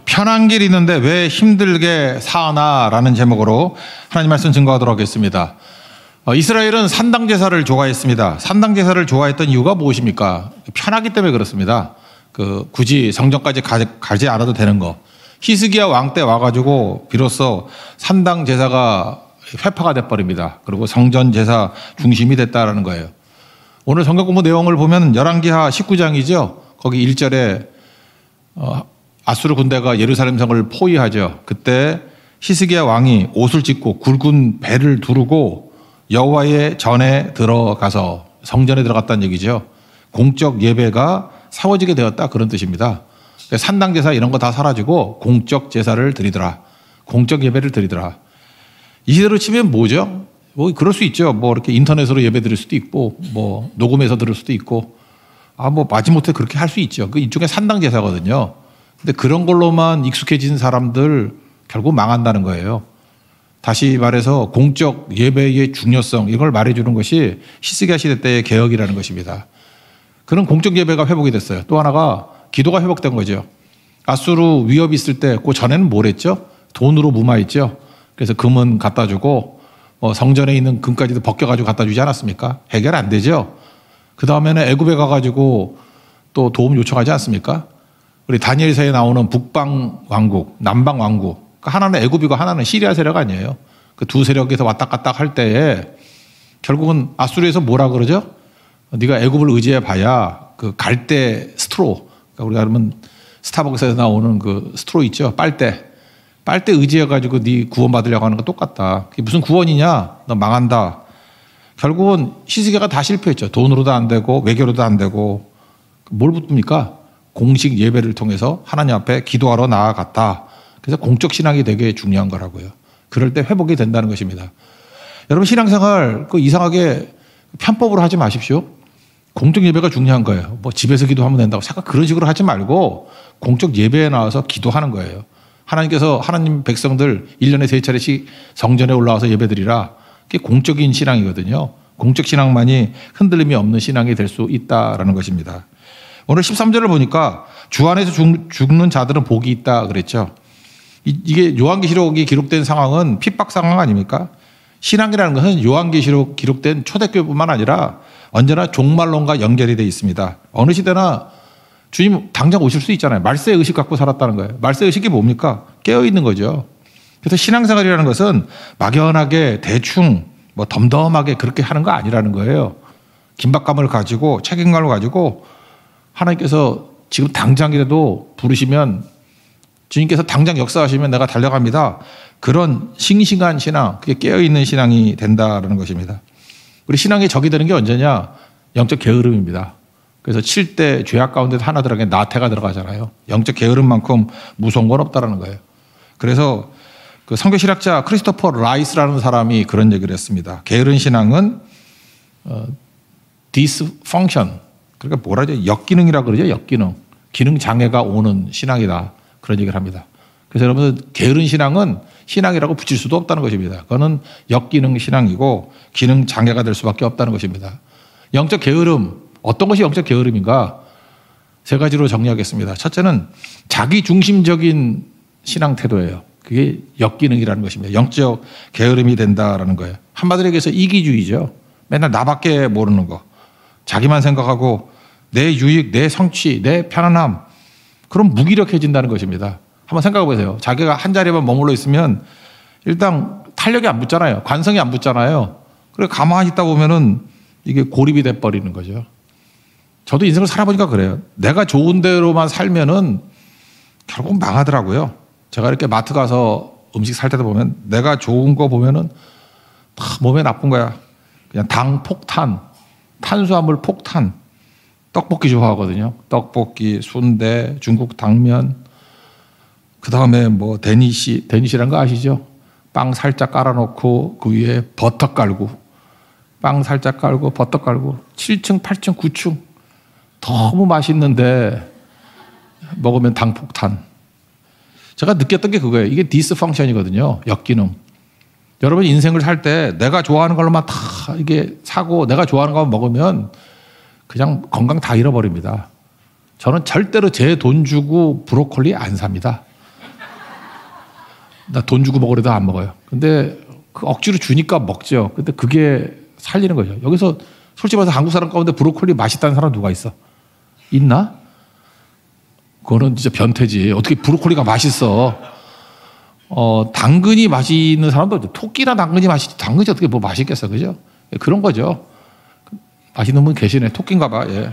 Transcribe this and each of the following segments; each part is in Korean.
편한 길이 있는데 왜 힘들게 사나라는 제목으로 하나님 말씀 증거하도록 하겠습니다. 이스라엘은 산당 제사를 좋아했습니다. 산당 제사를 좋아했던 이유가 무엇입니까? 편하기 때문에 그렇습니다. 굳이 성전까지 가지 않아도 되는 거. 히스기야 왕 때 와가지고 비로소 산당 제사가 회파가 돼버립니다. 그리고 성전 제사 중심이 됐다라는 거예요. 오늘 성경 공부 내용을 보면 열왕기하 19장이죠. 거기 1절에 아수르 군대가 예루살렘 성을 포위하죠. 그때 히스기야 왕이 옷을 찢고 굵은 배를 두르고 여호와의 전에 들어가서 성전에 들어갔다는 얘기죠. 공적 예배가 세워지게 되었다, 그런 뜻입니다. 산당 제사 이런 거 다 사라지고 공적 제사를 드리더라. 공적 예배를 드리더라. 이 시대로 치면 뭐죠? 뭐 그럴 수 있죠. 뭐 이렇게 인터넷으로 예배 드릴 수도 있고, 뭐 녹음해서 들을 수도 있고, 뭐 마지못해 그렇게 할 수 있죠. 그 일종의 산당 제사거든요. 근데 그런 걸로만 익숙해진 사람들 결국 망한다는 거예요. 다시 말해서 공적 예배의 중요성, 이걸 말해주는 것이 히스기야 시대 때의 개혁이라는 것입니다. 그런 공적 예배가 회복이 됐어요. 또 하나가 기도가 회복된 거죠. 아수르 위협이 있을 때 그 전에는 뭘 했죠? 돈으로 무마했죠. 그래서 금은 갖다 주고 성전에 있는 금까지도 벗겨가지고 갖다 주지 않았습니까? 해결 안 되죠. 그 다음에는 애굽에 가가지고 또 도움 요청하지 않습니까? 우리 다니엘서에 나오는 북방 왕국, 남방 왕국, 하나는 애굽이고 하나는 시리아 세력 아니에요. 그 두 세력에서 왔다 갔다 할 때에 결국은 아수르에서 뭐라 그러죠? 네가 애굽을 의지해 봐야 그 갈대 스트로, 그러니까 우리가 그러면 스타벅스에서 나오는 그 스트로 있죠, 빨대 의지해 가지고 네 구원받으려고 하는 거 똑같다. 그게 무슨 구원이냐? 너 망한다. 결국은 히스기야가 다 실패했죠. 돈으로도 안 되고 외교로도 안 되고. 뭘 붙습니까? 공식 예배를 통해서 하나님 앞에 기도하러 나아갔다. 그래서 공적 신앙이 되게 중요한 거라고요. 그럴 때 회복이 된다는 것입니다. 여러분 신앙생활 이상하게 편법으로 하지 마십시오. 공적 예배가 중요한 거예요. 뭐 집에서 기도하면 된다고 생각 그런 식으로 하지 말고 공적 예배에 나와서 기도하는 거예요. 하나님께서 하나님 백성들 1년에 3차례씩 성전에 올라와서 예배드리라. 그게 공적인 신앙이거든요. 공적 신앙만이 흔들림이 없는 신앙이 될 수 있다라는 것입니다. 오늘 13절을 보니까 주 안에서 죽는 자들은 복이 있다 그랬죠. 이게 요한계시록이 기록된 상황은 핍박 상황 아닙니까? 신앙이라는 것은 요한계시록 기록된 초대교회뿐만 아니라 언제나 종말론과 연결이 되어 있습니다. 어느 시대나 주님 당장 오실 수 있잖아요. 말세의 의식 갖고 살았다는 거예요. 말세의 의식이 뭡니까? 깨어있는 거죠. 그래서 신앙생활이라는 것은 막연하게 대충 덤덤하게 그렇게 하는 거 아니라는 거예요. 긴박감을 가지고 책임감을 가지고 하나님께서 지금 당장이라도 부르시면 주님께서 당장 역사하시면 내가 달려갑니다. 그런 싱싱한 신앙, 그게 깨어있는 신앙이 된다는 것입니다. 우리 신앙의 적이 되는 게 언제냐? 영적 게으름입니다. 그래서 7대 죄악 가운데 하나 들어가게 나태가 들어가잖아요. 영적 게으름만큼 무서운 건 없다는 거예요. 그래서 그 선교실학자 크리스토퍼 라이스라는 사람이 그런 얘기를 했습니다. 게으른 신앙은 dysfunction, 그러니까 뭐라죠? 역기능이라고 그러죠. 역기능. 기능 장애가 오는 신앙이다. 그런 얘기를 합니다. 그래서 여러분 게으른 신앙은 신앙이라고 붙일 수도 없다는 것입니다. 그거는 역기능 신앙이고 기능 장애가 될 수밖에 없다는 것입니다. 영적 게으름, 어떤 것이 영적 게으름인가? 세 가지로 정리하겠습니다. 첫째는 자기중심적인 신앙 태도예요. 그게 역기능이라는 것입니다. 영적 게으름이 된다라는 거예요. 한마디로 얘기해서 이기주의죠. 맨날 나밖에 모르는 거. 자기만 생각하고 내 유익, 내 성취, 내 편안함. 그럼 무기력해진다는 것입니다. 한번 생각해 보세요. 자기가 한 자리에만 머물러 있으면 일단 탄력이 안 붙잖아요. 관성이 안 붙잖아요. 그래 가만히 있다 보면은 이게 고립이 돼버리는 거죠. 저도 인생을 살아보니까 그래요. 내가 좋은 대로만 살면은 결국 망하더라고요. 제가 이렇게 마트 가서 음식 살 때도 보면 내가 좋은 거 보면은 다 몸에 나쁜 거야. 그냥 당 폭탄, 탄수화물 폭탄. 떡볶이 좋아하거든요. 떡볶이, 순대, 중국 당면. 그 다음에 데니시란 거 아시죠? 빵 살짝 깔아놓고 그 위에 버터 깔고, 빵 살짝 깔고 버터 깔고 7층, 8층, 9층 너무 맛있는데 먹으면 당폭탄. 제가 느꼈던 게 그거예요. 이게 디스펑션이거든요. 역기능. 여러분 인생을 살 때 내가 좋아하는 걸로만 다 이게 사고 내가 좋아하는 것만 먹으면 그냥 건강 다 잃어버립니다. 저는 절대로 제 돈 주고 브로콜리 안 삽니다. 나 돈 주고 먹으려도 안 먹어요. 근데 그 억지로 주니까 먹죠. 근데 그게 살리는 거죠. 여기서 솔직히 말해서 한국 사람 가운데 브로콜리 맛있다는 사람 누가 있어? 있나? 그거는 진짜 변태지. 어떻게 브로콜리가 맛있어? 당근이 맛있는 사람도 없죠. 토끼나 당근이 맛있지. 당근이 어떻게 뭐 맛있겠어. 그죠? 그런 거죠. 맛있는 분 계시네. 토끼인가 봐. 예.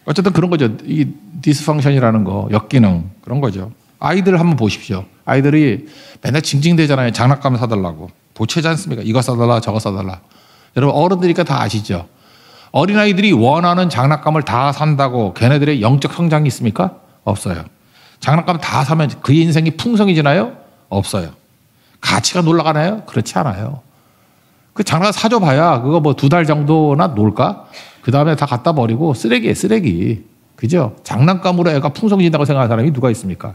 어쨌든 그런 거죠. 이 디스펑션이라는 거, 역기능 그런 거죠. 아이들 한번 보십시오. 아이들이 맨날 징징대잖아요. 장난감 사달라고. 보채지 않습니까? 이거 사달라 저거 사달라. 여러분 어른들이니까 다 아시죠? 어린아이들이 원하는 장난감을 다 산다고 걔네들의 영적 성장이 있습니까? 없어요. 장난감 다 사면 그 인생이 풍성해지나요? 없어요. 가치가 올라가나요? 그렇지 않아요. 그 장난감 사줘봐야 그거 뭐 2달 정도나 놀까? 그 다음에 다 갖다 버리고 쓰레기에 쓰레기. 그죠? 장난감으로 애가 풍성해진다고 생각하는 사람이 누가 있습니까?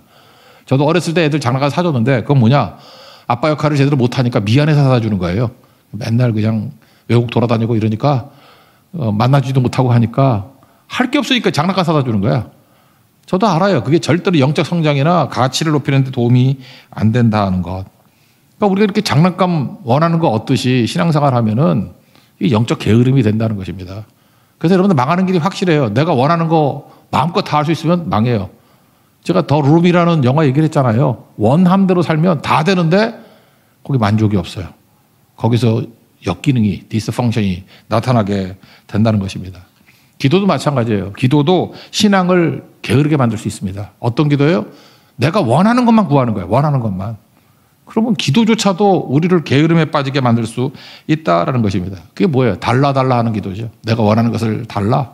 저도 어렸을 때 애들 장난감 사줬는데 그건 뭐냐? 아빠 역할을 제대로 못하니까 미안해서 사주는 거예요. 맨날 그냥 외국 돌아다니고 이러니까 만나지도 못하고 하니까 할 게 없으니까 장난감 사다 주는 거야. 저도 알아요. 그게 절대로 영적 성장이나 가치를 높이는 데 도움이 안 된다는 것. 그러니까 우리가 이렇게 장난감 원하는 거 얻듯이 신앙생활 하면은 이 영적 게으름이 된다는 것입니다. 그래서 여러분들 망하는 길이 확실해요. 내가 원하는 거 마음껏 다 할 수 있으면 망해요. 제가 더 룸이라는 영화 얘기를 했잖아요. 원함대로 살면 다 되는데 거기 만족이 없어요. 거기서 역기능이, 디스펑션이 나타나게 된다는 것입니다. 기도도 마찬가지예요. 기도도 신앙을 게으르게 만들 수 있습니다. 어떤 기도예요? 내가 원하는 것만 구하는 거예요. 원하는 것만. 그러면 기도조차도 우리를 게으름에 빠지게 만들 수 있다라는 것입니다. 그게 뭐예요? 달라 하는 기도죠. 내가 원하는 것을 달라.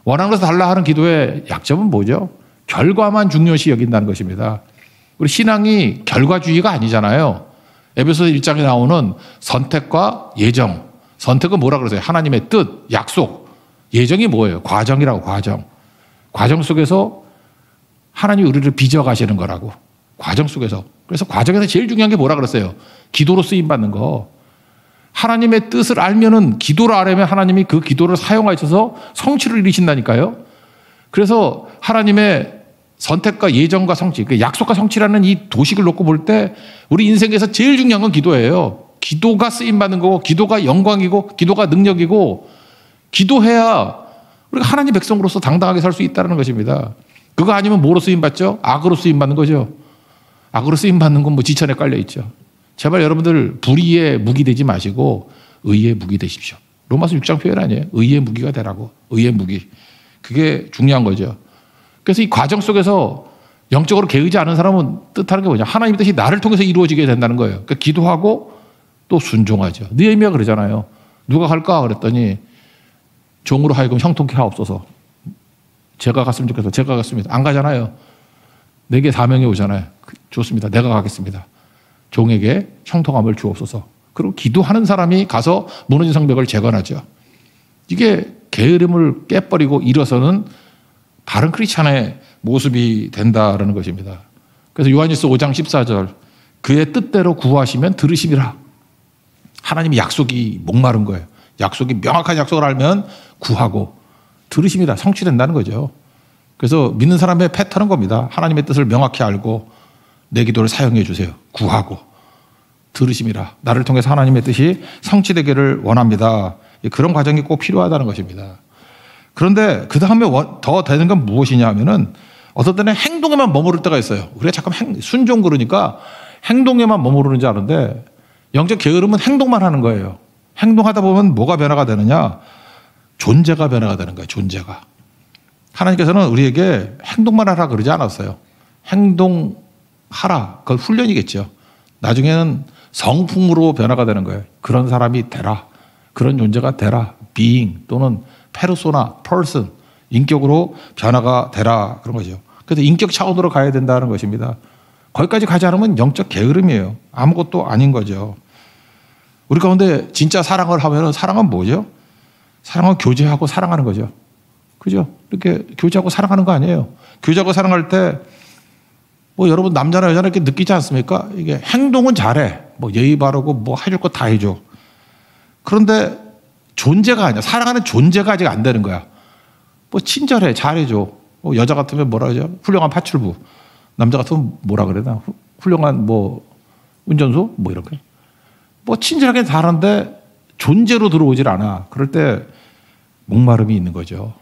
원하는 것을 달라 하는 기도의 약점은 뭐죠? 결과만 중요시 여긴다는 것입니다. 우리 신앙이 결과주의가 아니잖아요. 에베소서 1장에 나오는 선택과 예정. 선택은 뭐라 그러세요? 하나님의 뜻, 약속. 예정이 뭐예요? 과정이라고, 과정. 과정 속에서 하나님이 우리를 빚어가시는 거라고. 과정 속에서. 그래서 과정에서 제일 중요한 게 뭐라 그랬어요? 기도로 쓰임받는 거. 하나님의 뜻을 알면은 기도를 알면 하나님이 그 기도를 사용하셔서 성취를 이루신다니까요. 그래서 하나님의 선택과 예정과 성취, 약속과 성취라는 이 도식을 놓고 볼 때 우리 인생에서 제일 중요한 건 기도예요. 기도가 쓰임받는 거고, 기도가 영광이고, 기도가 능력이고, 기도해야 우리가 하나님 백성으로서 당당하게 살 수 있다는 것입니다. 그거 아니면 뭐로 쓰임받죠? 악으로 쓰임받는 거죠. 악으로 쓰임받는 건 뭐 지천에 깔려있죠. 제발 여러분들 불의의 무기 되지 마시고 의의 무기 되십시오. 로마서 6장 표현 아니에요? 의의 무기가 되라고. 의의 무기. 그게 중요한 거죠. 그래서 이 과정 속에서 영적으로 개의지 않은 사람은 뜻하는 게 뭐냐? 하나님의 뜻이 나를 통해서 이루어지게 된다는 거예요. 그러니까 기도하고 또 순종하죠. 느헤미야가 그러잖아요. 누가 갈까? 그랬더니 종으로 하여금 형통케 하옵소서. 제가 갔으면 좋겠어. 제가 갔습니다. 안 가잖아요. 내게 사명이 오잖아요. 좋습니다. 내가 가겠습니다. 종에게 형통함을 주옵소서. 그리고 기도하는 사람이 가서 무너진 성벽을 재건하죠. 이게 게으름을 깨버리고 일어서는 바른 크리스찬의 모습이 된다라는 것입니다. 그래서 요한일서 5장 14절 그의 뜻대로 구하시면 들으심이라. 하나님의 약속이 목마른 거예요. 약속이 명확한 약속을 알면 구하고 들으심이라 성취된다는 거죠. 그래서 믿는 사람의 패턴은 겁니다. 하나님의 뜻을 명확히 알고 내 기도를 사용해 주세요. 구하고 들으심이라. 나를 통해서 하나님의 뜻이 성취되기를 원합니다. 그런 과정이 꼭 필요하다는 것입니다. 그런데 그 다음에 더 되는 건 무엇이냐 하면은 어떤 때는 행동에만 머무를 때가 있어요. 우리가 잠깐 순종 그러니까 행동에만 머무르는 줄 아는데 영적 게으름은 행동만 하는 거예요. 행동하다 보면 뭐가 변화가 되느냐? 존재가 변화가 되는 거예요. 존재가. 하나님께서는 우리에게 행동만 하라 그러지 않았어요. 행동하라. 그건 훈련이겠죠. 나중에는 성품으로 변화가 되는 거예요. 그런 사람이 되라. 그런 존재가 되라. being 또는 페르소나, person, 인격으로 변화가 되라. 그런 거죠. 그래서 인격 차원으로 가야 된다는 것입니다. 거기까지 가지 않으면 영적 게으름이에요. 아무것도 아닌 거죠. 우리 가운데 진짜 사랑을 하면은 사랑은 뭐죠? 사랑은 교제하고 사랑하는 거죠. 그죠? 이렇게 교제하고 사랑하는 거 아니에요. 교제하고 사랑할 때 뭐 여러분 남자나 여자나 이렇게 느끼지 않습니까? 이게 행동은 잘해. 뭐 예의 바르고 뭐 해줄 거 다 해줘. 그런데 존재가 아니야. 사랑하는 존재가 아직 안 되는 거야. 뭐 친절해. 잘해줘. 여자 같으면 뭐라 그러죠? 훌륭한 파출부. 남자 같으면 뭐라 그래나? 훌륭한 뭐 운전소? 뭐 이런 거. 뭐 친절하게 다 하는데 존재로 들어오질 않아. 그럴 때 목마름이 있는 거죠.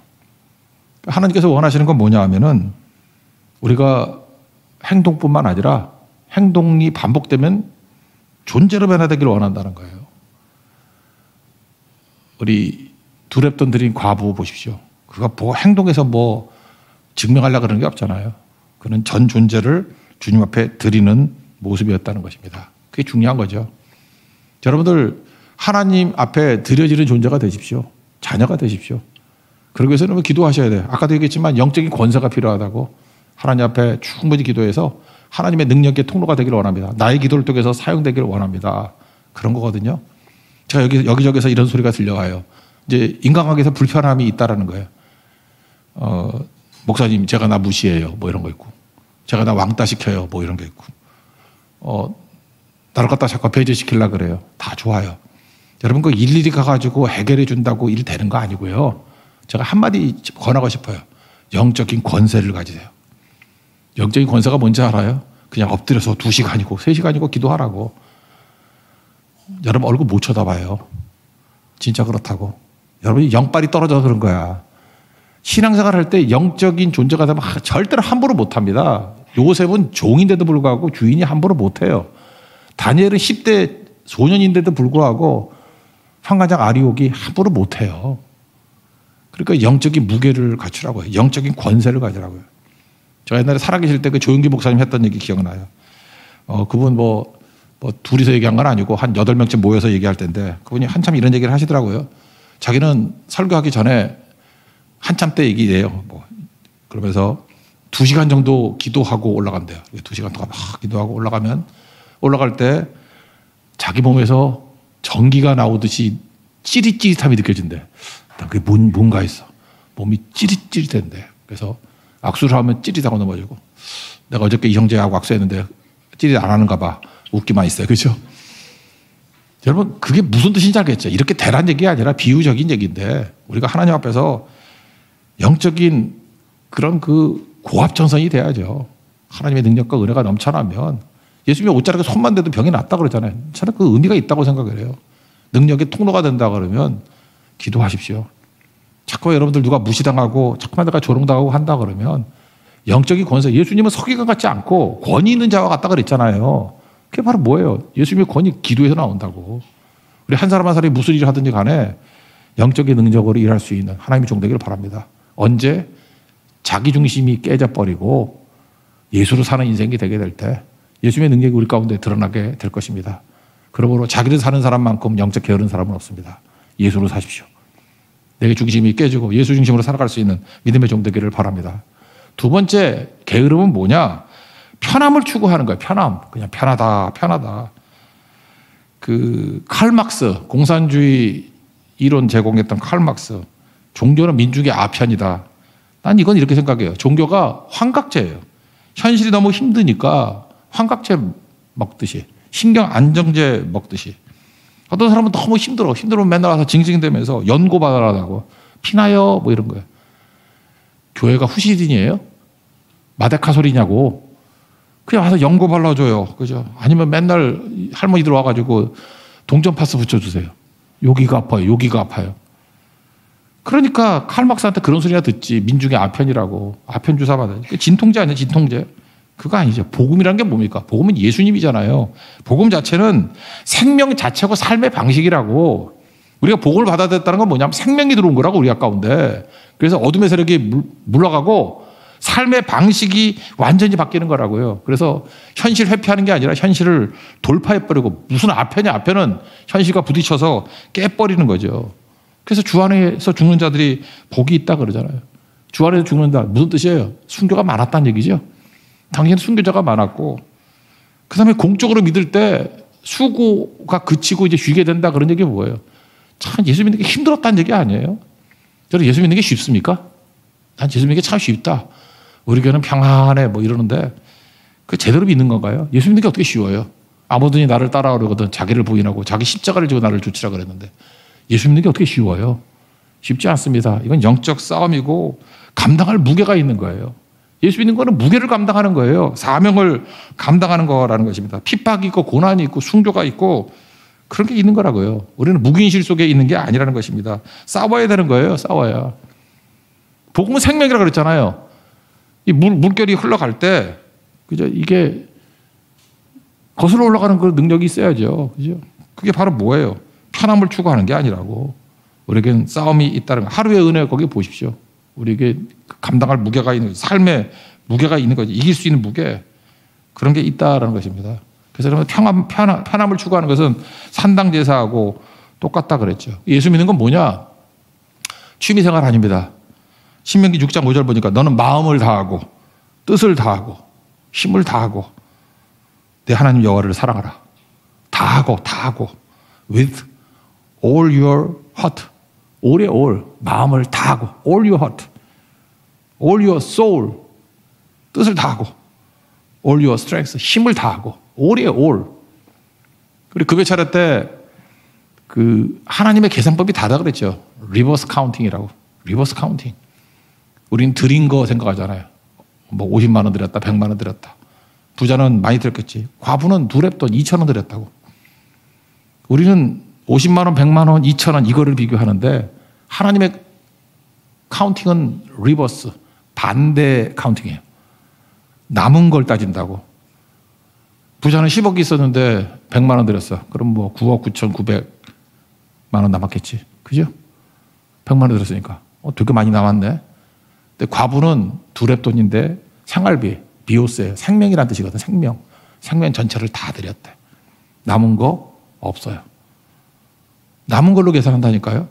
하나님께서 원하시는 건 뭐냐 하면은 우리가 행동뿐만 아니라 행동이 반복되면 존재로 변화되기를 원한다는 거예요. 우리 두렵던 들인 과부 보십시오. 그가 뭐 행동에서 뭐 증명하려고 그러는 게 없잖아요. 그는 전 존재를 주님 앞에 드리는 모습이었다는 것입니다. 그게 중요한 거죠. 여러분들 하나님 앞에 드려지는 존재가 되십시오. 자녀가 되십시오. 그러기 위해서는 기도하셔야 돼요. 아까도 얘기했지만 영적인 권세가 필요하다고 하나님 앞에 충분히 기도해서 하나님의 능력의 통로가 되기를 원합니다. 나의 기도를 통해서 사용되기를 원합니다. 그런 거거든요. 제가 여기저기서 이런 소리가 들려와요. 이제 인간관계에서 불편함이 있다라는 거예요. 목사님, 제가 나 무시해요. 뭐 이런 거 있고. 제가 나 왕따 시켜요. 뭐 이런 게 있고. 나를 갖다 자꾸 배제시키려고 그래요. 다 좋아요. 여러분, 그 일일이 가가지고 해결해 준다고 일 되는 거 아니고요. 제가 한마디 권하고 싶어요. 영적인 권세를 가지세요. 영적인 권세가 뭔지 알아요? 그냥 엎드려서 2시간이고 3시간이고 기도하라고. 여러분 얼굴 못 쳐다봐요. 진짜 그렇다고. 여러분이 영빨이 떨어져서 그런 거야. 신앙생활 할 때 영적인 존재가 되면 절대로 함부로 못합니다. 요셉은 종인데도 불구하고 주인이 함부로 못해요. 다니엘은 10대 소년인데도 불구하고 황관장 아리옥이 함부로 못해요. 그러니까 영적인 무게를 갖추라고요. 영적인 권세를 가지라고요. 제가 옛날에 살아계실 때 그 조용기 목사님 했던 얘기 기억나요. 그분 뭐 둘이서 얘기한 건 아니고 한 8명쯤 모여서 얘기할 때인데 그분이 한참 이런 얘기를 하시더라고요. 자기는 설교하기 전에 한참 때 얘기해요. 그러면서 2시간 정도 기도하고 올라간대요. 2시간 동안 막 기도하고 올라갈 때 자기 몸에서 전기가 나오듯이 찌릿찌릿함이 느껴진대. 그게 뭔가 있어. 몸이 찌릿찌릿한데. 그래서 악수를 하면 찌릿하고 넘어지고. 내가 어저께 이 형제하고 악수했는데 찌릿 안 하는가 봐. 웃기만 있어요. 그렇죠? 여러분 그게 무슨 뜻인지 알겠죠? 이렇게 대란 얘기가 아니라 비유적인 얘기인데 우리가 하나님 앞에서 영적인 그런 그 고압전선이 돼야죠. 하나님의 능력과 은혜가 넘쳐나면 예수님이 옷자락에 손만 대도 병이 낫다 그러잖아요. 저는 그 의미가 있다고 생각을 해요. 능력의 통로가 된다 그러면 기도하십시오. 자꾸 여러분들 누가 무시당하고 자꾸만 내가 조롱당하고 한다 그러면 영적인 권세, 예수님은 서기관 같지 않고 권위 있는 자와 같다 그랬잖아요. 그게 바로 뭐예요? 예수님의 권위 기도에서 나온다고. 우리 한 사람 한 사람이 무슨 일을 하든지 간에 영적인 능력으로 일할 수 있는 하나님의 종 되기를 바랍니다. 언제 자기 중심이 깨져버리고 예수로 사는 인생이 되게 될 때 예수님의 능력이 우리 가운데 드러나게 될 것입니다. 그러므로 자기를 사는 사람만큼 영적 게으른 사람은 없습니다. 예수로 사십시오. 내 중심이 깨지고 예수 중심으로 살아갈 수 있는 믿음의 종 되기를 바랍니다. 두 번째 게으름은 뭐냐? 편함을 추구하는 거예요. 편함. 그냥 편하다. 그 칼막스, 공산주의 이론 제공했던 칼막스. 종교는 민중의 아편이다. 난 이건 이렇게 생각해요. 종교가 환각제예요. 현실이 너무 힘드니까 환각제 먹듯이, 신경 안정제 먹듯이. 어떤 사람은 너무 힘들면 맨날 와서 징징대면서 연고받아라고 피나요? 뭐 이런 거예요. 교회가 후시딘이에요? 마데카솔이냐고. 그냥 와서 연고 발라줘요. 그죠? 아니면 맨날 할머니들 와가지고 동전 파스 붙여주세요. 여기가 아파요. 그러니까 칼막스한테 그런 소리나 듣지. 민중의 아편이라고. 아편 주사 받아요. 진통제 아니에요, 진통제. 그거 아니죠. 복음이라는 게 뭡니까? 복음은 예수님이잖아요. 복음 자체는 생명 자체고 삶의 방식이라고. 우리가 복음을 받아들였다는 건 뭐냐면 생명이 들어온 거라고, 우리 가운데. 그래서 어둠의 세력이 물러가고 삶의 방식이 완전히 바뀌는 거라고요. 그래서 현실 회피하는 게 아니라 현실을 돌파해버리고, 무슨 아편이야. 아편은 현실과 부딪혀서 깨버리는 거죠. 그래서 주 안에서 죽는 자들이 복이 있다 그러잖아요. 주 안에서 죽는다. 무슨 뜻이에요? 순교가 많았다는 얘기죠. 당시에는 순교자가 많았고, 그 다음에 공적으로 믿을 때 수고가 그치고 이제 쉬게 된다, 그런 얘기가 뭐예요? 참 예수 믿는 게 힘들었다는 얘기 아니에요? 저는 예수 믿는 게 쉽습니까? 난 예수 믿는 게 참 쉽다. 우리 교회는 평안해 뭐 이러는데 그 제대로 믿는 건가요? 예수 믿는 게 어떻게 쉬워요? 아무든지 나를 따라오려거든 자기를 부인하고 자기 십자가를 지고 나를 쫓으라 그랬는데 예수 믿는 게 어떻게 쉬워요? 쉽지 않습니다. 이건 영적 싸움이고 감당할 무게가 있는 거예요. 예수 믿는 거는 무게를 감당하는 거예요. 사명을 감당하는 거라는 것입니다. 핍박이 있고 고난이 있고 순교가 있고 그런 게 있는 거라고요. 우리는 묵인실 속에 있는 게 아니라는 것입니다. 싸워야 되는 거예요. 싸워야. 복음은 생명이라고 그랬잖아요. 이 물결이 흘러갈 때 그죠? 이게 거슬러 올라가는 그 능력이 있어야죠. 그죠? 그게 바로 뭐예요? 편함을 추구하는 게 아니라고. 우리에겐 싸움이 있다는 거. 하루의 은혜 거기 보십시오. 우리에게 감당할 무게가 있는 거죠. 삶의 무게가 있는 거죠. 이길 수 있는 무게. 그런 게 있다라는 것입니다. 그래서 여러분 편함을 추구하는 것은 산당제사하고 똑같다 그랬죠. 예수 믿는 건 뭐냐? 취미생활 아닙니다. 신명기 6장 5절 보니까 너는 마음을 다하고 뜻을 다하고 힘을 다하고 내 하나님 여호와를 사랑하라. 다하고 with all your heart. all의 all, 마음을 다하고 all your heart, all your soul, 뜻을 다하고 all your strength, 힘을 다하고 all의 all. 그리고 급여 차례 때 그 하나님의 계산법이 다르다 그랬죠. 리버스 카운팅이라고. 리버스 카운팅. 우린 드린 거 생각하잖아요. 뭐 50만 원 드렸다, 100만 원 드렸다. 부자는 많이 드렸겠지. 과부는 두 랩돈 2천 원 드렸다고. 우리는 50만 원, 100만 원, 2천 원 이거를 비교하는데 하나님의 카운팅은 리버스, 반대 카운팅이에요. 남은 걸 따진다고. 부자는 10억이 있었는데 100만 원 드렸어. 그럼 뭐 9억 9,900만 원 남았겠지. 그죠? 100만 원 드렸으니까. 되게 많이 남았네. 근데 과부는 두 랩돈인데 생활비, 비오세, 생명이라는 뜻이거든. 생명. 생명 전체를 다 드렸대. 남은 거 없어요. 남은 걸로 계산한다니까요.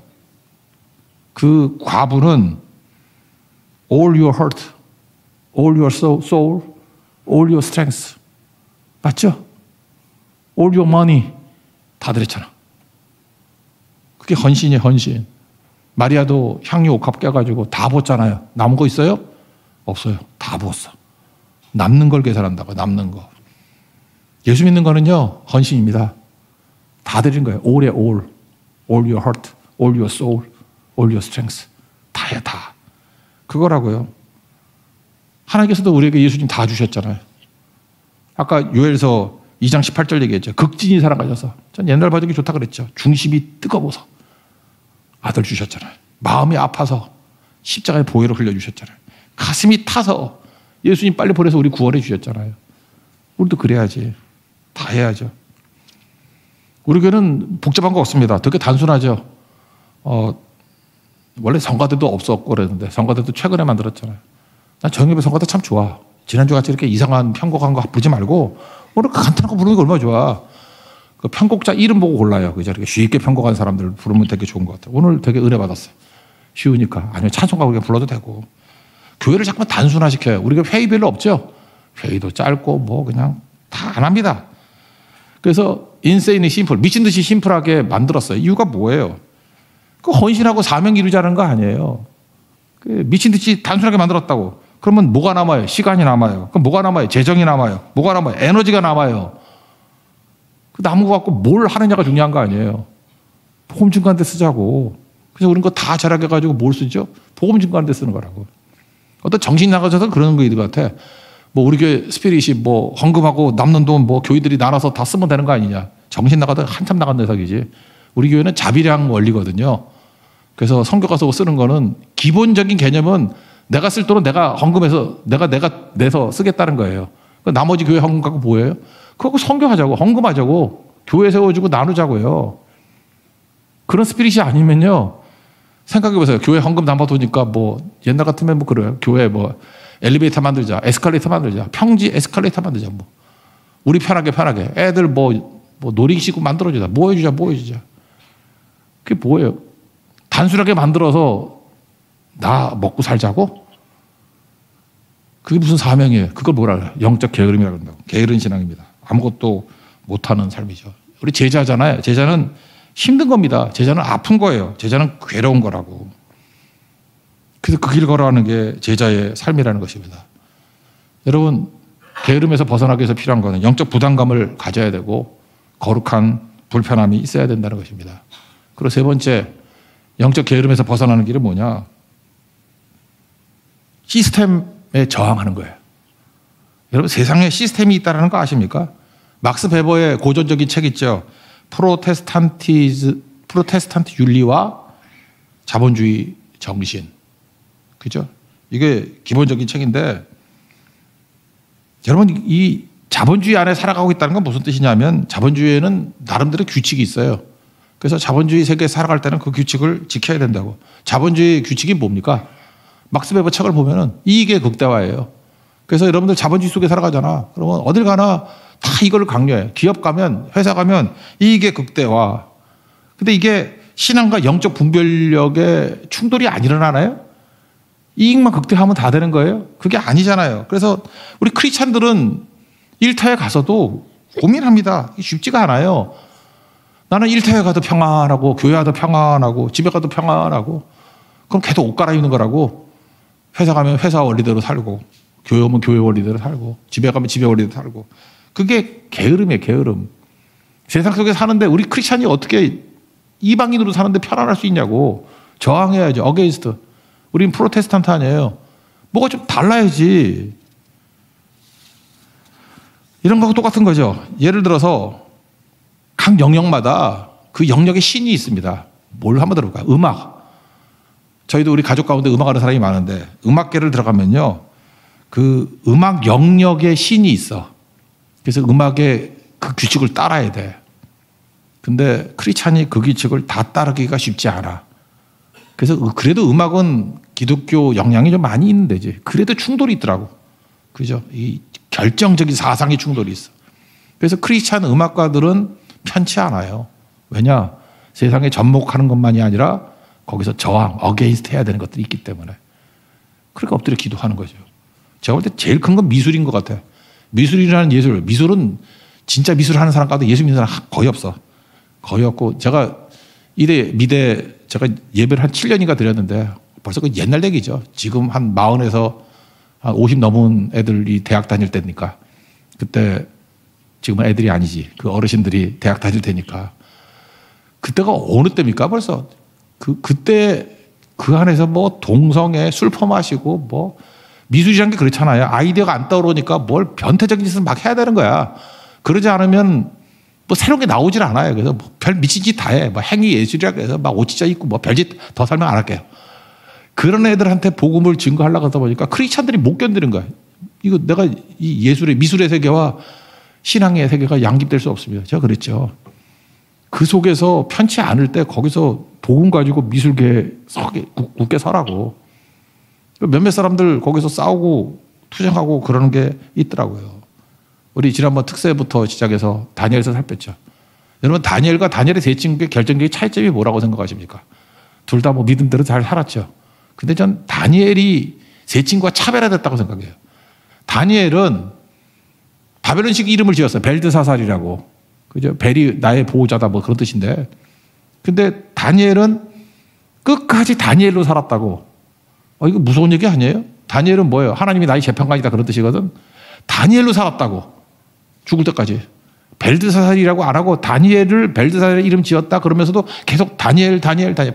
그 과부는 all your heart, all your soul, all your strength. 맞죠? all your money 다 드렸잖아. 그게 헌신이에요, 헌신. 마리아도 향유 옥합 깨가지고 다 부었잖아요. 남은 거 있어요? 없어요. 다 부었어. 남는 걸 계산한다고, 남는 거. 예수 믿는 거는요, 헌신입니다. 다 드린 거예요. all의 all, all your heart, all your soul, all your strength. 다야, 다. 그거라고요. 하나님께서도 우리에게 예수님 다 주셨잖아요. 아까 요엘서 2장 18절 얘기했죠. 극진히 사랑 가져서. 전 옛날 버전이 좋다 그랬죠. 중심이 뜨거워서 아들 주셨잖아요. 마음이 아파서 십자가의 보혈을 흘려주셨잖아요. 가슴이 타서 예수님 빨리 보내서 우리 구원해 주셨잖아요. 우리도 그래야지. 다 해야죠. 우리 교회는 복잡한 거 없습니다. 되게 단순하죠. 원래 성가대도 없었고 그랬는데 성가대도 최근에 만들었잖아요. 난 정예배 성가대 참 좋아. 지난주 같이 이렇게 이상한 편곡한 거 부르지 말고 오늘 간단한 거 부르는 게 얼마나 좋아. 그 편곡자 이름 보고 골라요. 그죠? 이렇게 쉽게 편곡한 사람들 부르면 되게 좋은 것 같아요. 오늘 되게 은혜 받았어요. 쉬우니까. 아니면 찬송가 우리가 불러도 되고. 교회를 자꾸 단순화시켜요. 우리가 회의 별로 없죠? 회의도 짧고 뭐 그냥 다 안 합니다. 그래서 인세인이 심플, 미친 듯이 심플하게 만들었어요. 이유가 뭐예요? 그 헌신하고 사명 이루자는 거 아니에요. 미친 듯이 단순하게 만들었다고. 그러면 뭐가 남아요? 시간이 남아요. 그럼 뭐가 남아요? 재정이 남아요. 뭐가 남아요? 에너지가 남아요. 그 남은 거 갖고 뭘 하느냐가 중요한 거 아니에요. 복음 증거하는 데 쓰자고. 그래서 우리는 그거 다 절약해가지고 뭘 쓰죠? 복음 증거하는 데 쓰는 거라고. 어떤 정신 나가셔서 그러는 거일 것 같아. 뭐 우리 교회 스피릿이 뭐 헌금하고 남는 돈 뭐 교회들이 나눠서 다 쓰면 되는 거 아니냐. 정신 나가다 한참 나간 녀석이지. 우리 교회는 자비량 원리거든요. 그래서 선교 가서 쓰는 거는 기본적인 개념은 내가 쓸 돈은 내가 헌금해서 내가 내서 쓰겠다는 거예요. 나머지 교회 헌금 갖고 뭐예요? 그거 선교하자고, 헌금하자고, 교회 세워주고 나누자고요. 그런 스피릿이 아니면요. 생각해보세요. 교회 헌금 안 받으니까 뭐 옛날 같으면 뭐 그래요. 교회 뭐 엘리베이터 만들자, 에스컬레이터 만들자, 평지 에스컬레이터 만들자, 뭐 우리 편하게 애들 뭐 놀이기구 만들어주자, 뭐 해주자. 그게 뭐예요? 단순하게 만들어서 나 먹고 살자고? 그게 무슨 사명이에요? 그걸 뭐라 그래요? 영적 게으름이라고 한다고. 게으른 신앙입니다. 아무것도 못하는 삶이죠. 우리 제자잖아요. 제자는 힘든 겁니다. 제자는 아픈 거예요. 제자는 괴로운 거라고. 그래서 그 길 걸어가는 게 제자의 삶이라는 것입니다. 여러분, 게으름에서 벗어나기 위해서 필요한 거는 영적 부담감을 가져야 되고 거룩한 불편함이 있어야 된다는 것입니다. 그리고 세 번째, 영적 게으름에서 벗어나는 길은 뭐냐? 시스템에 저항하는 거예요. 여러분 세상에 시스템이 있다는 거 아십니까? 막스 베버의 고전적인 책 있죠. 프로테스탄트 윤리와 자본주의 정신. 그죠? 이게 기본적인 책인데 여러분 이 자본주의 안에 살아가고 있다는 건 무슨 뜻이냐면 자본주의에는 나름대로 규칙이 있어요. 그래서 자본주의 세계에 살아갈 때는 그 규칙을 지켜야 된다고. 자본주의 규칙이 뭡니까? 막스 베버 책을 보면은 이익의 극대화예요. 그래서 여러분들 자본주의 속에 살아가잖아. 그러면 어딜 가나 다 이걸 강요해. 기업 가면 회사 가면 이익의 극대화. 근데 이게 신앙과 영적 분별력에 충돌이 안 일어나나요? 이익만 극대화하면 다 되는 거예요? 그게 아니잖아요. 그래서 우리 크리스찬들은 일터에 가서도 고민합니다. 쉽지가 않아요. 나는 일터에 가도 평안하고 교회 가도 평안하고 집에 가도 평안하고 그럼 걔도 옷 갈아입는 거라고. 회사 가면 회사 원리대로 살고 교회 오면 교회 원리대로 살고 집에 가면 집에 원리대로 살고. 그게 게으름이에요. 게으름. 세상 속에 사는데 우리 크리스찬이 어떻게 이방인으로 사는데 편안할 수 있냐고. 저항해야죠. 어게인스트. 우린 프로테스탄트 아니에요. 뭐가 좀 달라야지. 이런 거하고 똑같은 거죠. 예를 들어서 각 영역마다 그 영역의 신이 있습니다. 뭘 한번 들어볼까요? 음악. 저희도 우리 가족 가운데 음악하는 사람이 많은데 음악계를 들어가면요. 그 음악 영역의 신이 있어. 그래서 음악의 그 규칙을 따라야 돼. 근데 크리스찬이 그 규칙을 다 따르기가 쉽지 않아. 그래서 그래도 음악은 기독교 영향이 좀 많이 있는 데지. 그래도 충돌이 있더라고. 그죠? 이 결정적인 사상의 충돌이 있어. 그래서 크리스찬 음악가들은 편치 않아요. 왜냐? 세상에 접목하는 것만이 아니라 거기서 저항, 어게인스트 해야 되는 것들이 있기 때문에. 그러니까 엎드려 기도하는 거죠. 제가 볼 때 제일 큰 건 미술인 것 같아요. 미술이라는 예술. 미술은 진짜 미술하는 사람 가도 예수 믿는 사람 거의 없어. 거의 없고 제가 미대 제가 예배를 한 7년인가 드렸는데 벌써 그 옛날 얘기죠. 지금 한 40에서 한 50 넘은 애들이 대학 다닐 때니까 그때 지금은 애들이 아니지. 그 어르신들이 대학 다닐 때니까 그때가 어느 때입니까? 벌써 그때 그 안에서 뭐 동성애 술 퍼마시고 뭐 미술이란 게 그렇잖아요. 아이디어가 안 떠오르니까 뭘 변태적인 짓을 막 해야 되는 거야. 그러지 않으면 뭐 새로운 게 나오질 않아요. 그래서 뭐 별 미친 짓 다 해. 뭐 행위 예술이라고 해서 막 옷찢어 입고 뭐 별짓 더 설명 안 할게요. 그런 애들한테 복음을 증거하려고 하다 보니까 크리스찬들이 못 견디는 거야. 이거 내가 이 예술의 미술의 세계와 신앙의 세계가 양립될 수 없습니다. 제가 그랬죠. 그 속에서 편치 않을 때 거기서 복음 가지고 미술계에 굳게 서라고. 몇몇 사람들 거기서 싸우고 투쟁하고 그러는 게 있더라고요. 우리 지난번 특세부터 시작해서 다니엘에서 살폈죠. 여러분 다니엘과 다니엘의 세 친구의 결정적인 차이점이 뭐라고 생각하십니까? 둘 다 뭐 믿음대로 잘 살았죠. 근데 전 다니엘이 세 친구가 차별화됐다고 생각해요. 다니엘은 바벨론식 이름을 지었어요. 벨드사살이라고. 그죠? 벨이 나의 보호자다 뭐 그런 뜻인데. 근데 다니엘은 끝까지 다니엘로 살았다고. 이거 무서운 얘기 아니에요? 다니엘은 뭐예요? 하나님이 나의 재판관이다 그런 뜻이거든. 다니엘로 살았다고. 죽을 때까지. 벨드사살이라고 안 하고 다니엘을 벨드사살 이름 지었다 그러면서도 계속 다니엘.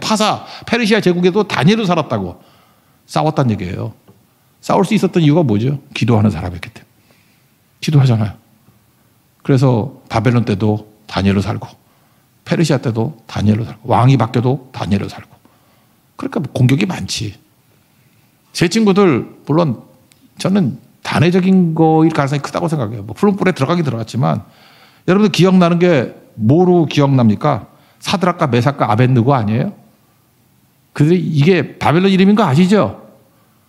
파사, 페르시아 제국에도 다니엘로 살았다고. 싸웠단 얘기예요. 싸울 수 있었던 이유가 뭐죠? 기도하는 사람이었기 때문에. 기도하잖아요. 그래서 바벨론 때도 다니엘로 살고 페르시아 때도 다니엘로 살고 왕이 바뀌어도 다니엘로 살고. 그러니까 공격이 많지. 제 친구들 물론 저는 단회적인 거일 가능성이 크다고 생각해요. 뭐 풀무불에 들어가긴 들어갔지만 여러분들 기억나는 게 뭐로 기억납니까? 사드락과 메삭과 아벳느고 아니에요? 그들이 이게 바벨론 이름인 거 아시죠?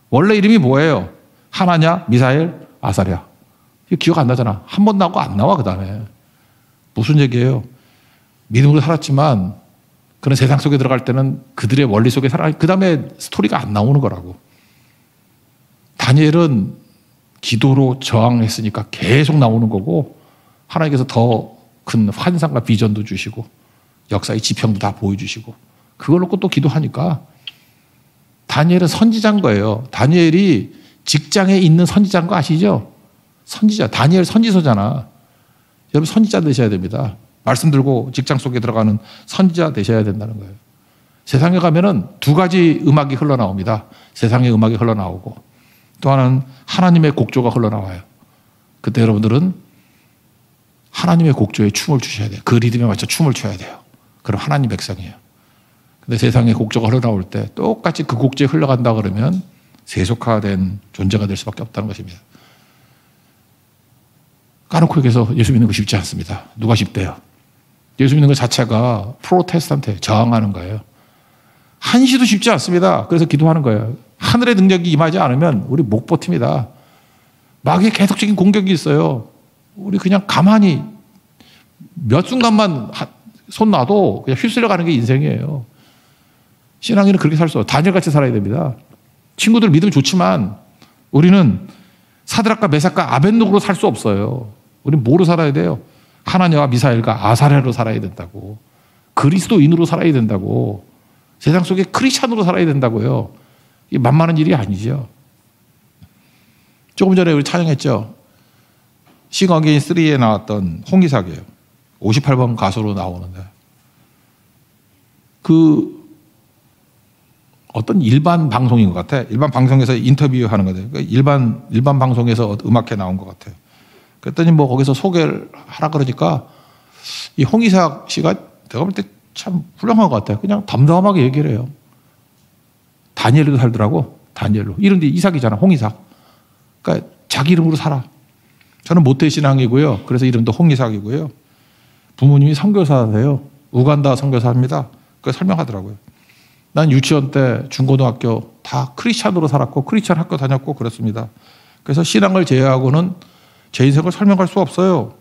원래 이름이 뭐예요? 하나냐, 미사엘, 아사랴. 이거 기억 안 나잖아. 한 번 나오고 안 나와 그 다음에. 무슨 얘기예요? 믿음으로 살았지만 그런 세상 속에 들어갈 때는 그들의 원리 속에 살아. 그 다음에 스토리가 안 나오는 거라고. 다니엘은 기도로 저항했으니까 계속 나오는 거고 하나님께서 더 큰 환상과 비전도 주시고 역사의 지평도 다 보여주시고 그걸 놓고 또 기도하니까 다니엘은 선지자인 거예요. 다니엘이 직장에 있는 선지자인 거 아시죠? 선지자. 다니엘 선지서잖아. 여러분 선지자 되셔야 됩니다. 말씀 들고 직장 속에 들어가는 선지자 되셔야 된다는 거예요. 세상에 가면은 두 가지 음악이 흘러나옵니다. 세상의 음악이 흘러나오고 또 하나는 하나님의 곡조가 흘러나와요. 그때 여러분들은 하나님의 곡조에 춤을 추셔야 돼요. 그 리듬에 맞춰 춤을 춰야 돼요. 그럼 하나님 백성이에요. 근데 세상의 곡조가 흘러나올 때 똑같이 그 곡조에 흘러간다 그러면 세속화된 존재가 될 수밖에 없다는 것입니다. 까놓고 얘기해서 예수 믿는 거 쉽지 않습니다. 누가 쉽대요? 예수 믿는 것 자체가 프로테스탄트에 저항하는 거예요. 한시도 쉽지 않습니다. 그래서 기도하는 거예요. 하늘의 능력이 임하지 않으면 우리 못 버팁니다. 마귀의 계속적인 공격이 있어요. 우리 그냥 가만히 몇 순간만 손 놔도 그냥 휩쓸려 가는 게 인생이에요. 신앙인은 그렇게 살 수 없어요. 다니엘같이 살아야 됩니다. 친구들 믿으면 좋지만 우리는 사드락과 메삭과 아벳노고로 살 수 없어요. 우리는 뭐로 살아야 돼요? 하나냐와 미사엘과 아사랴로 살아야 된다고. 그리스도인으로 살아야 된다고. 세상 속에 크리스찬으로 살아야 된다고요. 이게 만만한 일이 아니죠. 조금 전에 우리 찬양했죠. 싱어게인 3에 나왔던 홍기삭이에요. 58번 가수로 나오는데 그 어떤 일반 방송인 것 같아. 일반 방송에서 인터뷰하는 거예요. 그러니까 일반 방송에서 음악회 나온 것 같아요. 그랬더니 뭐 거기서 소개를 하라 그러니까 이 홍이삭 씨가 내가 볼 때 참 훌륭한 것 같아요. 그냥 담담하게 얘기를 해요. 다니엘로 살더라고. 다니엘로. 이름도 이삭이잖아. 홍이삭. 그러니까 자기 이름으로 살아. 저는 모태신앙이고요. 그래서 이름도 홍이삭이고요. 부모님이 선교사세요. 우간다 선교사입니다. 그걸 설명하더라고요. 난 유치원 때 중고등학교 다 크리스찬으로 살았고 크리스찬 학교 다녔고 그렇습니다. 그래서 신앙을 제외하고는 제 인생을 설명할 수 없어요.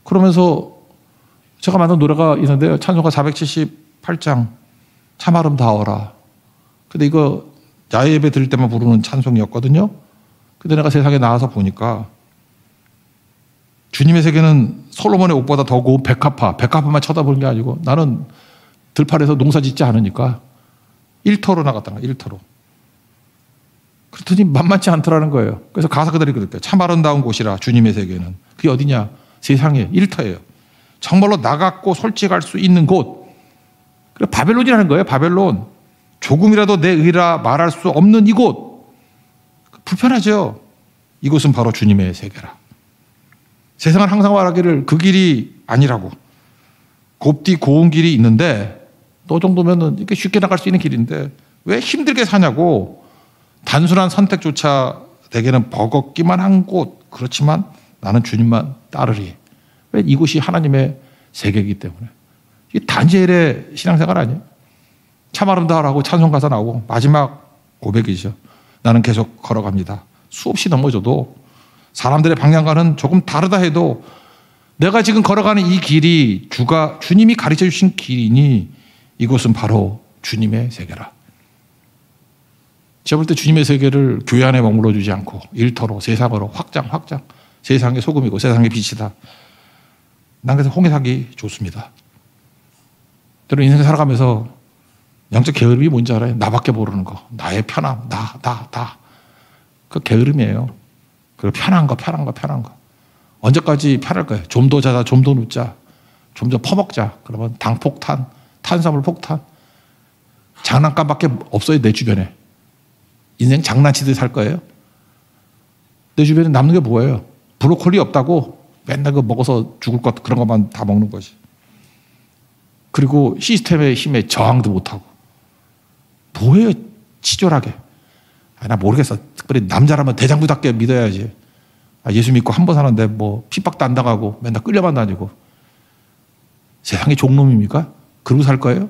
그러면서 제가 만든 노래가 있는데요. 찬송가 478장 참 아름다워라. 근데 이거 야외 예배 드릴 때만 부르는 찬송이었거든요. 근데 내가 세상에 나와서 보니까 주님의 세계는 솔로몬의 옷보다 더 고운 백합화만 쳐다보는 게 아니고 나는 들판에서 농사 짓지 않으니까 일터로 나갔다는 거야. 일터로. 그랬더니 만만치 않더라는 거예요. 그래서 가사 그대로 읽을게요. 참 아름다운 곳이라 주님의 세계는. 그게 어디냐? 세상에 일터예요. 정말로 나갔고 솔직할 수 있는 곳. 그래 바벨론이라는 거예요. 바벨론. 조금이라도 내 의라 말할 수 없는 이곳. 불편하죠. 이곳은 바로 주님의 세계라. 세상은 항상 말하기를 그 길이 아니라고. 곱디 고운 길이 있는데 너 정도면은 이렇게 쉽게 나갈 수 있는 길인데 왜 힘들게 사냐고. 단순한 선택조차 대개는 버겁기만 한 곳. 그렇지만 나는 주님만 따르리. 왜 이곳이 하나님의 세계이기 때문에. 이게 다니엘의 신앙생활 아니에요? 참 아름다워라고 찬송가사 나오고 마지막 고백이죠. 나는 계속 걸어갑니다. 수없이 넘어져도 사람들의 방향과는 조금 다르다 해도 내가 지금 걸어가는 이 길이 주님이 가르쳐 주신 길이니 이곳은 바로 주님의 세계라. 제가 볼 때 주님의 세계를 교회 안에 머물러 주지 않고 일터로 세상으로 확장 세상의 소금이고 세상의 빛이다. 난 그래서 홍해삭이 좋습니다. 때로 인생 살아가면서 영적 게으름이 뭔지 알아요? 나밖에 모르는 거. 나의 편함. 나. 그 게으름이에요. 그리고 편한 거. 언제까지 편할 거예요? 좀 더 자자, 좀 더 눕자, 좀 더 퍼먹자. 그러면 당폭탄, 탄수화물 폭탄. 장난감밖에 없어요, 내 주변에. 인생 장난치듯 살 거예요? 내 주변에 남는 게 뭐예요? 브로콜리 없다고 맨날 그거 먹어서 죽을 것 그런 것만 다 먹는 거지. 그리고 시스템의 힘에 저항도 못하고. 뭐예요? 치졸하게. 나 모르겠어. 특별히 남자라면 대장부답게 믿어야지. 예수 믿고 한 번 사는데 뭐 핍박도 안 당하고 맨날 끌려만 다니고. 세상에 종놈입니까? 그러고 살 거예요?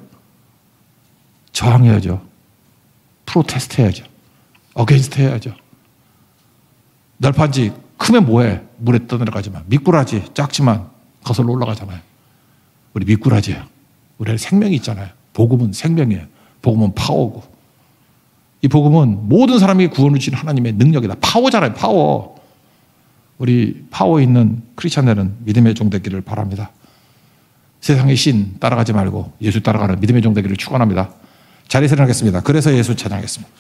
저항해야죠. 프로테스트 해야죠. 어게인스트 해야죠. 널판지 크면 뭐해? 물에 떠내려가지만. 미꾸라지 작지만 거슬러 올라가잖아요. 우리 미꾸라지예요. 우리는 생명이 있잖아요. 복음은 생명이에요. 복음은 파워고. 이 복음은 모든 사람이 구원을 주신 하나님의 능력이다. 파워잖아요. 파워. 우리 파워 있는 크리스찬들은 믿음의 종 되기를 바랍니다. 세상의 신 따라가지 말고 예수 따라가는 믿음의 종 되기를 축원합니다. 자리에서 일어나겠습니다. 그래서 예수 찬양하겠습니다.